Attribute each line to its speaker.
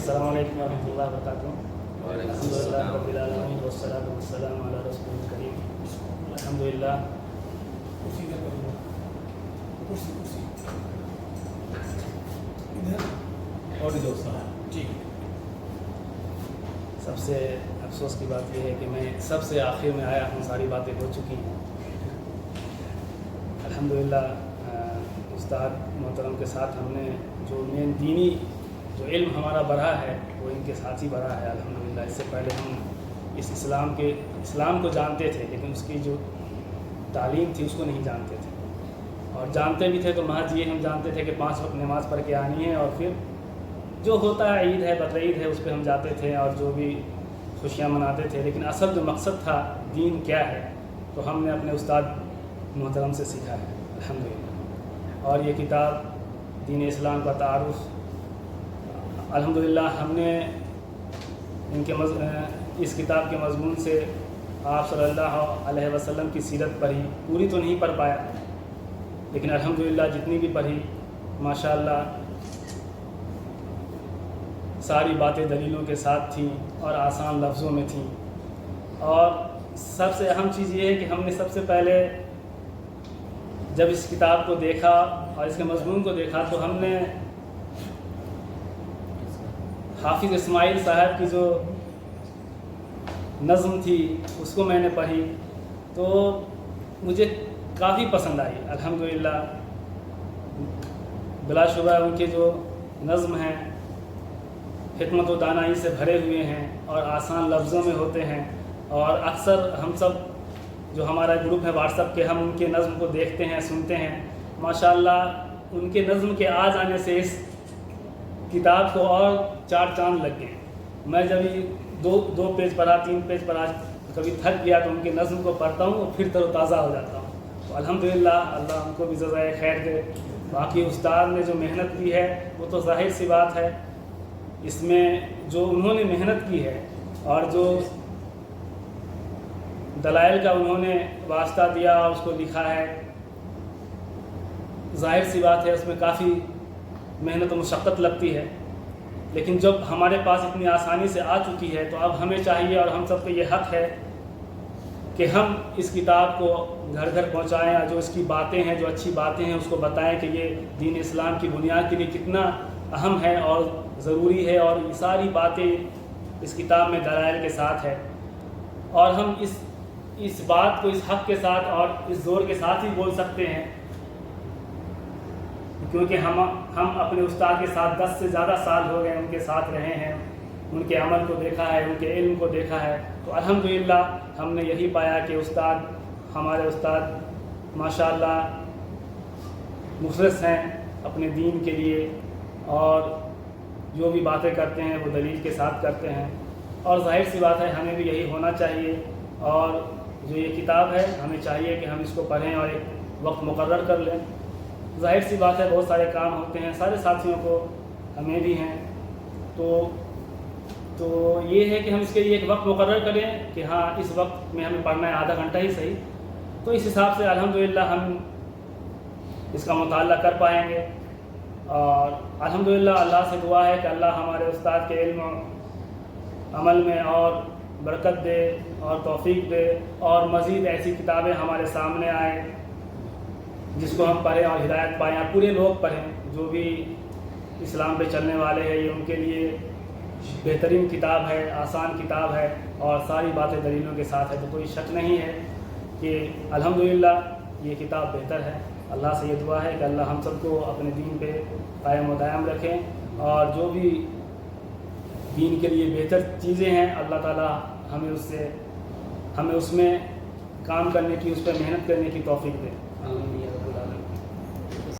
Speaker 1: السلام علیکم ورحمۃ اللہ وبرکاتہ۔ الحمدللہ رب العالمین والصلاۃ والسلام علی رسول الکریم۔ الحمدللہ سب سے افسوس کی بات یہ ہے کہ میں سب سے آخر میں آیا ہوں، ساری باتیں ہو چکی ہیں۔ الحمدللہ استاد محترم کے ساتھ ہم نے جو مین دینی جو علم ہمارا بڑھا ہے وہ ان کے ساتھ ہی بڑھا ہے الحمدللہ۔ اس سے پہلے ہم اس اسلام کو جانتے تھے، لیکن اس کی جو تعلیم تھی اس کو نہیں جانتے تھے، اور جانتے بھی تھے تو محض یہ ہم جانتے تھے کہ 5 وقت نماز پڑھ کے آنی ہے، اور پھر جو ہوتا ہے عید ہے بقرعید ہے اس پہ ہم جاتے تھے اور جو بھی خوشیاں مناتے تھے، لیکن اصل جو مقصد تھا دین کیا ہے تو ہم نے اپنے استاد محترم سے سیکھا ہے الحمدللہ۔ اور یہ کتاب دین اسلام کا تعارف الحمدللہ ہم نے ان کے اس کتاب کے مضمون سے آپ صلی اللہ علیہ وسلم کی سیرت پڑھی، پوری تو نہیں پڑھ پایا لیکن الحمدللہ جتنی بھی پڑھی ماشاءاللہ ساری باتیں دلیلوں کے ساتھ تھیں اور آسان لفظوں میں تھیں۔ اور سب سے اہم چیز یہ ہے کہ ہم نے سب سے پہلے جب اس کتاب کو دیکھا اور اس کے مضمون کو دیکھا تو ہم نے حافظ اسماعیل صاحب کی جو نظم تھی اس کو میں نے پڑھی تو مجھے کافی پسند آئی الحمدللہ۔ بلا شبہ ان کے جو نظم ہیں حکمت و دانائی سے بھرے ہوئے ہیں اور آسان لفظوں میں ہوتے ہیں، اور اکثر ہم سب جو ہمارا گروپ ہے واٹس ایپ کے، ہم ان کے نظم کو دیکھتے ہیں سنتے ہیں، ماشاءاللہ ان کے نظم کے آ جانے سے اس کتاب کو اور 4 چاند لگ گئے۔ میں جب یہ دو پیج پڑھا 3 پیج پڑھا کبھی تھک گیا تو ان کے نظم کو پڑھتا ہوں اور پھر تر و تازہ ہو جاتا ہوں۔ تو الحمدللہ اللہ ان کو بھی جزائے خیر دے۔ باقی استاد نے جو محنت کی ہے وہ تو ظاہر سی بات ہے، اس میں جو انہوں نے محنت کی ہے اور جو دلائل کا انہوں نے واسطہ دیا اور اس کو لکھا ہے، ظاہر سی بات ہے اس میں کافی محنت و مشقت لگتی ہے، لیکن جب ہمارے پاس اتنی آسانی سے آ چکی ہے تو اب ہمیں چاہیے اور ہم سب کو یہ حق ہے کہ ہم اس کتاب کو گھر گھر پہنچائیں، اور جو اس کی باتیں ہیں جو اچھی باتیں ہیں اس کو بتائیں کہ یہ دین اسلام کی بنیاد کے لیے کتنا اہم ہے اور ضروری ہے، اور یہ ساری باتیں اس کتاب میں دلائل کے ساتھ ہے۔ اور ہم اس بات کو اس حق کے ساتھ اور اس زور کے ساتھ ہی بول سکتے ہیں کیونکہ ہم اپنے استاد کے ساتھ 10 سے زیادہ سال ہو گئے، ان کے ساتھ رہے ہیں، ان کے عمل کو دیکھا ہے، ان کے علم کو دیکھا ہے، تو الحمدللہ ہم نے یہی پایا کہ ہمارے استاد ماشاءاللہ مخلص ہیں اپنے دین کے لیے، اور جو بھی باتیں کرتے ہیں وہ دلیل کے ساتھ کرتے ہیں، اور ظاہر سی بات ہے ہمیں بھی یہی ہونا چاہیے۔ اور جو یہ کتاب ہے ہمیں چاہیے کہ ہم اس کو پڑھیں اور ایک وقت مقرر کر لیں۔ ظاہر سی بات ہے بہت سارے کام ہوتے ہیں سارے ساتھیوں کو، ہمیں بھی ہیں، تو یہ ہے کہ ہم اس کے لیے ایک وقت مقرر کریں کہ ہاں اس وقت میں ہمیں پڑھنا ہے، آدھا گھنٹہ ہی صحیح، تو اس حساب سے الحمدللہ ہم اس کا مطالعہ کر پائیں گے۔ اور الحمدللہ اللہ سے دعا ہے کہ اللہ ہمارے استاد کے علم و عمل میں اور برکت دے اور توفیق دے، اور مزید ایسی کتابیں ہمارے سامنے آئیں جس کو ہم پڑھیں اور ہدایت پائیں، پورے لوگ پڑھیں، جو بھی اسلام پہ چلنے والے ہیں، یہ ان کے لیے بہترین کتاب ہے، آسان کتاب ہے، اور ساری باتیں دلیلوں کے ساتھ ہے، تو کوئی شک نہیں ہے کہ الحمدللہ یہ کتاب بہتر ہے۔ اللہ سے یہ دعا ہے کہ اللہ ہم سب کو اپنے دین پہ قائم و دائم رکھیں، اور جو بھی دین کے لیے بہتر چیزیں ہیں اللہ تعالیٰ ہمیں اس میں کام کرنے کی، اس پہ محنت کرنے کی توفیق دے۔